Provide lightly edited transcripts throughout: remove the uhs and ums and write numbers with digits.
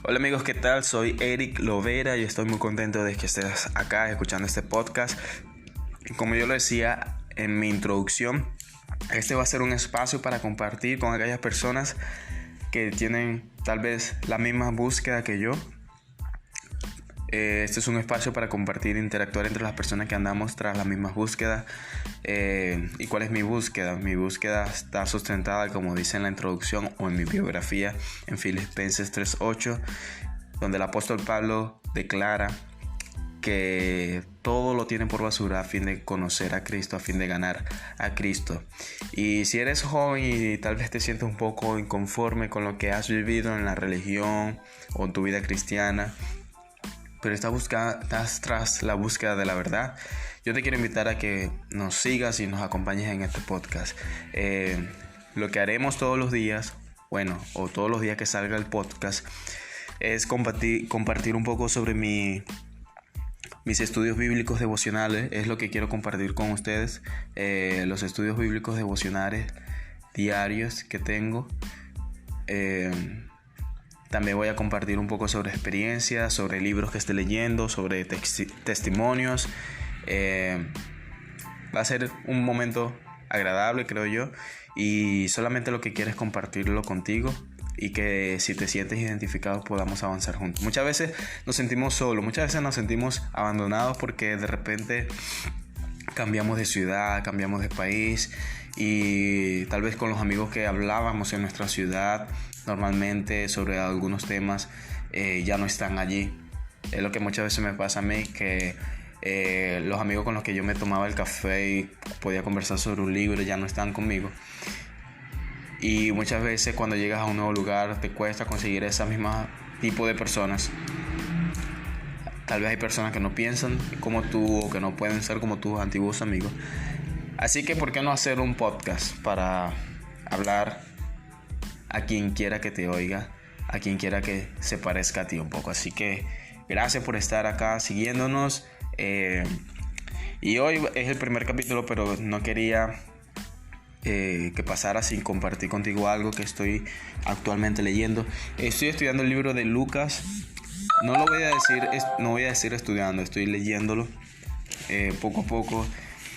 Hola amigos, ¿qué tal? Soy Eric Lovera y estoy muy contento de que estés acá escuchando este podcast. Como yo lo decía en mi introducción, este va a ser un espacio para compartir con aquellas personas que tienen tal vez la misma búsqueda que yo. Este es un espacio para compartir, interactuar entre las personas que andamos tras las mismas búsquedas. ¿Y cuál es mi búsqueda? Mi búsqueda está sustentada, como dice en la introducción o en mi biografía, en Filipenses 3:8, donde el apóstol Pablo declara que todo lo tiene por basura a fin de conocer a Cristo, a fin de ganar a Cristo. Y si eres joven y tal vez te sientes un poco inconforme con lo que has vivido en la religión o en tu vida cristiana, pero estás tras la búsqueda de la verdad, yo te quiero invitar a que nos sigas y nos acompañes en este podcast. Lo que haremos todos los días, o todos los días que salga el podcast, es compartir un poco sobre mis estudios bíblicos devocionales. Es lo que quiero compartir con ustedes, los estudios bíblicos devocionales diarios que tengo. También voy a compartir un poco sobre experiencias, sobre libros que esté leyendo, sobre testimonios. Va a ser un momento agradable, creo yo, y solamente lo que quiero es compartirlo contigo y que si te sientes identificado podamos avanzar juntos. Muchas veces nos sentimos solos, muchas veces nos sentimos abandonados porque de repente cambiamos de ciudad, cambiamos de país y tal vez con los amigos que hablábamos en nuestra ciudad normalmente sobre algunos temas ya no están allí. Es lo que muchas veces me pasa a mí, que los amigos con los que yo me tomaba el café y podía conversar sobre un libro ya no están conmigo. Y muchas veces cuando llegas a un nuevo lugar te cuesta conseguir ese mismo tipo de personas. Tal vez hay personas que no piensan como tú o que no pueden ser como tus antiguos amigos. Así que ¿por qué no hacer un podcast para hablar a quien quiera que te oiga, a quien quiera que se parezca a ti un poco? Así que gracias por estar acá siguiéndonos. Y hoy es el primer capítulo, pero no quería que pasara sin compartir contigo algo que estoy actualmente leyendo. Estoy estudiando el libro de Lucas. No voy a decir estudiando, estoy leyéndolo poco a poco.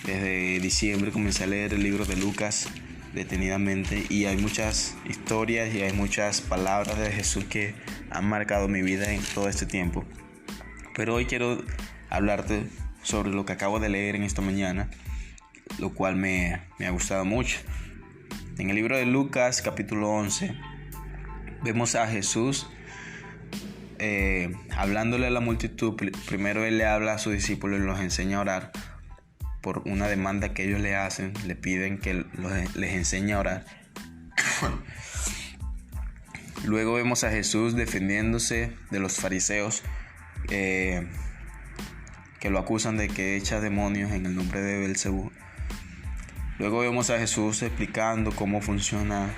Desde diciembre comencé a leer el libro de Lucas detenidamente y hay muchas historias y hay muchas palabras de Jesús que han marcado mi vida en todo este tiempo. Pero hoy quiero hablarte sobre lo que acabo de leer en esta mañana, lo cual me ha gustado mucho. En el libro de Lucas, capítulo 11, vemos a Jesús hablándole a la multitud. Primero él le habla a sus discípulos y los enseña a orar por una demanda que ellos le hacen. Le piden que les enseñe a orar. Luego vemos a Jesús defendiéndose de los fariseos que lo acusan de que echa demonios en el nombre de Belcebú. Luego vemos a Jesús explicando cómo funciona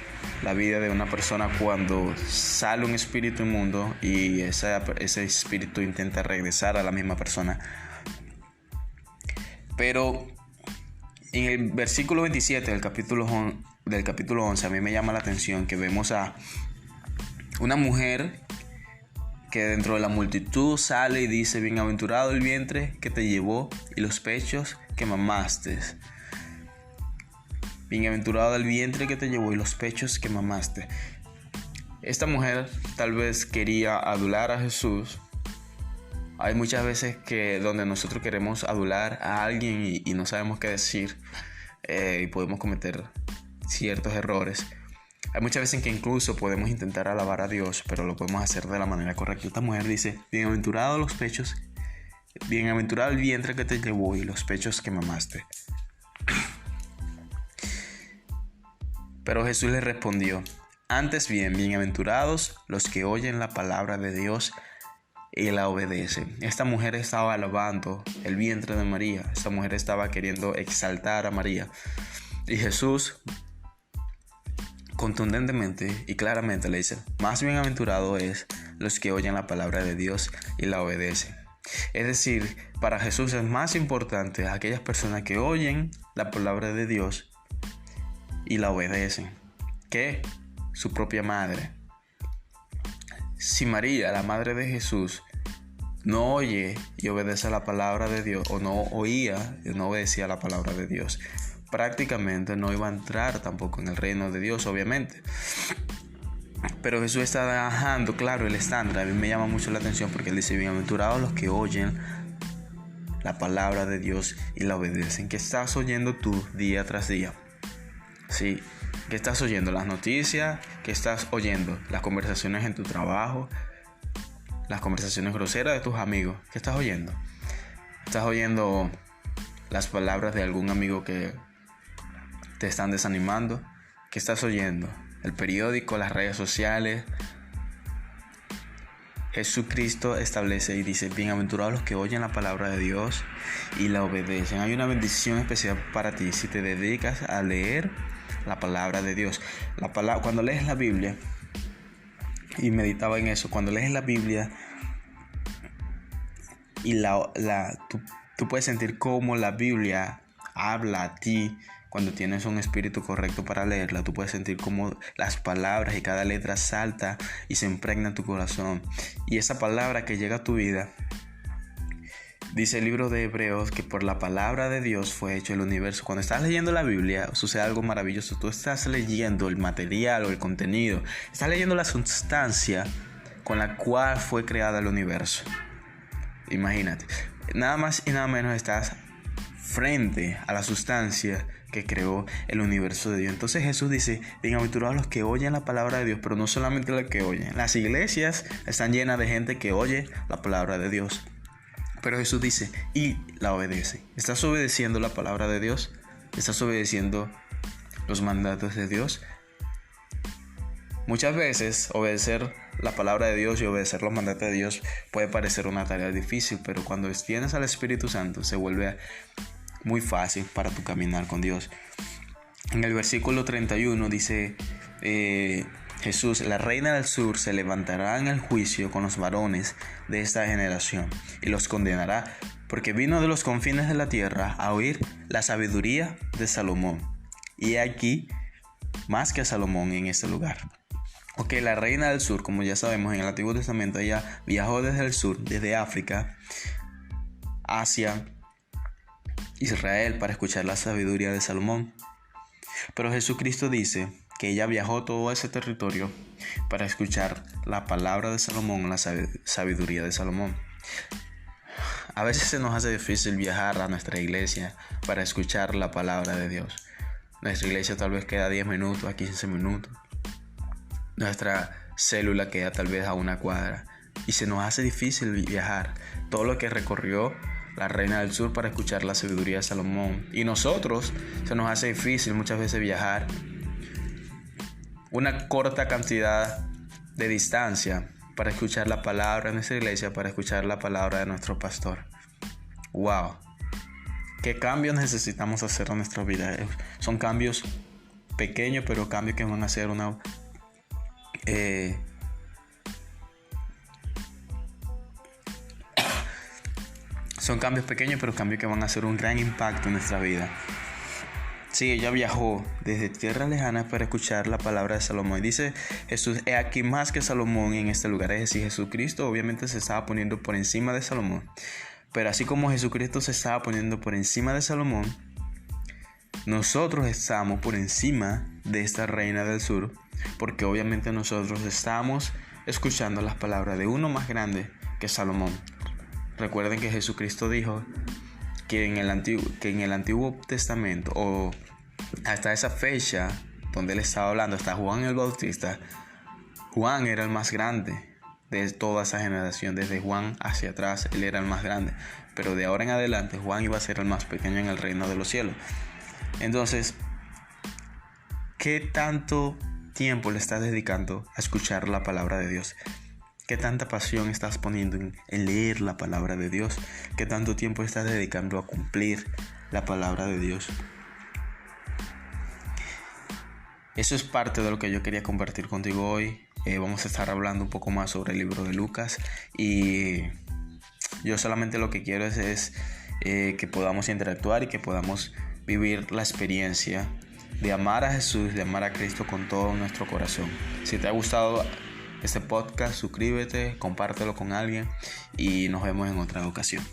la vida de una persona cuando sale un espíritu inmundo y ese espíritu intenta regresar a la misma persona. Pero en el versículo 27 del capítulo 11 a mí me llama la atención que vemos a una mujer que dentro de la multitud sale y dice: bienaventurado el vientre que te llevó y los pechos que mamaste. Bienaventurado el vientre que te llevó y los pechos que mamaste. Esta mujer tal vez quería adular a Jesús. Hay muchas veces que donde nosotros queremos adular a alguien y no sabemos qué decir, y podemos cometer ciertos errores. Hay muchas veces en que incluso podemos intentar alabar a Dios, pero lo podemos hacer de la manera correcta. Esta mujer dice: bienaventurado los pechos, bienaventurado el vientre que te llevó y los pechos que mamaste. Pero Jesús le respondió: antes bien, bienaventurados los que oyen la palabra de Dios y la obedecen. Esta mujer estaba alabando el vientre de María. Esta mujer estaba queriendo exaltar a María. Y Jesús contundentemente y claramente le dice: más bienaventurado es los que oyen la palabra de Dios y la obedecen. Es decir, para Jesús es más importante aquellas personas que oyen la palabra de Dios y la obedecen que su propia madre. si María, la madre de Jesús, no oye y obedece a la palabra de Dios, o no oía y no obedecía a la palabra de Dios, prácticamente no iba a entrar tampoco en el reino de Dios, obviamente. Pero Jesús está dejando claro el estándar. A mí me llama mucho la atención porque él dice: bienaventurados los que oyen la palabra de Dios y la obedecen. ¿Qué estás oyendo tú día tras día? Sí, ¿qué estás oyendo? Las noticias, ¿qué estás oyendo? Las conversaciones en tu trabajo, las conversaciones groseras de tus amigos, ¿qué estás oyendo? ¿Estás oyendo las palabras de algún amigo que te están desanimando? ¿Qué estás oyendo? El periódico, las redes sociales. Jesucristo establece y dice: bienaventurados los que oyen la palabra de Dios y la obedecen. Hay una bendición especial para ti si te dedicas a leer la palabra de Dios. Cuando lees la Biblia, y meditaba en eso, cuando lees la Biblia y tú puedes sentir cómo la Biblia habla a ti. Cuando tienes un espíritu correcto para leerla, tú puedes sentir cómo las palabras y cada letra salta y se impregna en tu corazón. Y esa palabra que llega a tu vida, dice el libro de Hebreos que por la palabra de Dios fue hecho el universo. Cuando estás leyendo la Biblia, sucede algo maravilloso. Tú estás leyendo el material o el contenido. Estás leyendo la sustancia con la cual fue creada el universo. Imagínate. Nada más y nada menos estás frente a la sustancia que creó el universo de Dios. Entonces Jesús dice: bienaventurados los que oyen la palabra de Dios, pero no solamente los que oyen. Las iglesias están llenas de gente que oye la palabra de Dios, pero Jesús dice: y la obedece. ¿Estás obedeciendo la palabra de Dios? ¿Estás obedeciendo los mandatos de Dios? Muchas veces obedecer la palabra de Dios y obedecer los mandatos de Dios puede parecer una tarea difícil, pero cuando tienes al Espíritu Santo se vuelve muy fácil para tu caminar con Dios. En el versículo 31 dice Jesús: la reina del sur se levantará en el juicio con los varones de esta generación y los condenará, porque vino de los confines de la tierra a oír la sabiduría de Salomón. Y aquí más que a Salomón en este lugar. Ok, la reina del sur, como ya sabemos, en el Antiguo Testamento ella viajó desde el sur, desde África hacia Israel para escuchar la sabiduría de Salomón. Pero Jesucristo dice que ella viajó todo ese territorio para escuchar la palabra de Salomón, la sabiduría de Salomón. A veces se nos hace difícil viajar a nuestra iglesia para escuchar la palabra de Dios. Nuestra iglesia tal vez queda 10 minutos, a 15 minutos. Nuestra célula queda tal vez a una cuadra. Y se nos hace difícil viajar. Todo lo que recorrió la reina del sur para escuchar la sabiduría de Salomón. Y nosotros se nos hace difícil muchas veces viajar una corta cantidad de distancia para escuchar la palabra de nuestra iglesia, para escuchar la palabra de nuestro pastor. ¡Wow! ¿Qué cambios necesitamos hacer en nuestra vida? Son cambios pequeños, pero cambios que van a hacer son cambios pequeños, pero cambios que van a hacer un gran impacto en nuestra vida. Sí, ella viajó desde tierras lejanas para escuchar la palabra de Salomón. Y dice Jesús: he aquí más que Salomón en este lugar. Es decir, Jesucristo obviamente se estaba poniendo por encima de Salomón. Pero así como Jesucristo se estaba poniendo por encima de Salomón, nosotros estamos por encima de esta reina del sur, porque obviamente nosotros estamos escuchando las palabras de uno más grande que Salomón. Recuerden que Jesucristo dijo que en el Antiguo Testamento, o hasta esa fecha donde él estaba hablando, hasta Juan el Bautista, Juan era el más grande de toda esa generación. Desde Juan hacia atrás él era el más grande, pero de ahora en adelante Juan iba a ser el más pequeño en el reino de los cielos. Entonces, ¿qué tanto tiempo le estás dedicando a escuchar la palabra de Dios? ¿Qué tanta pasión estás poniendo en leer la palabra de Dios? ¿Qué tanto tiempo estás dedicando a cumplir la palabra de Dios? Eso es parte de lo que yo quería compartir contigo hoy. Vamos a estar hablando un poco más sobre el libro de Lucas. Y yo solamente lo que quiero es que podamos interactuar y que podamos vivir la experiencia de amar a Jesús, de amar a Cristo con todo nuestro corazón. Si te ha gustado este podcast, suscríbete, compártelo con alguien y nos vemos en otra ocasión.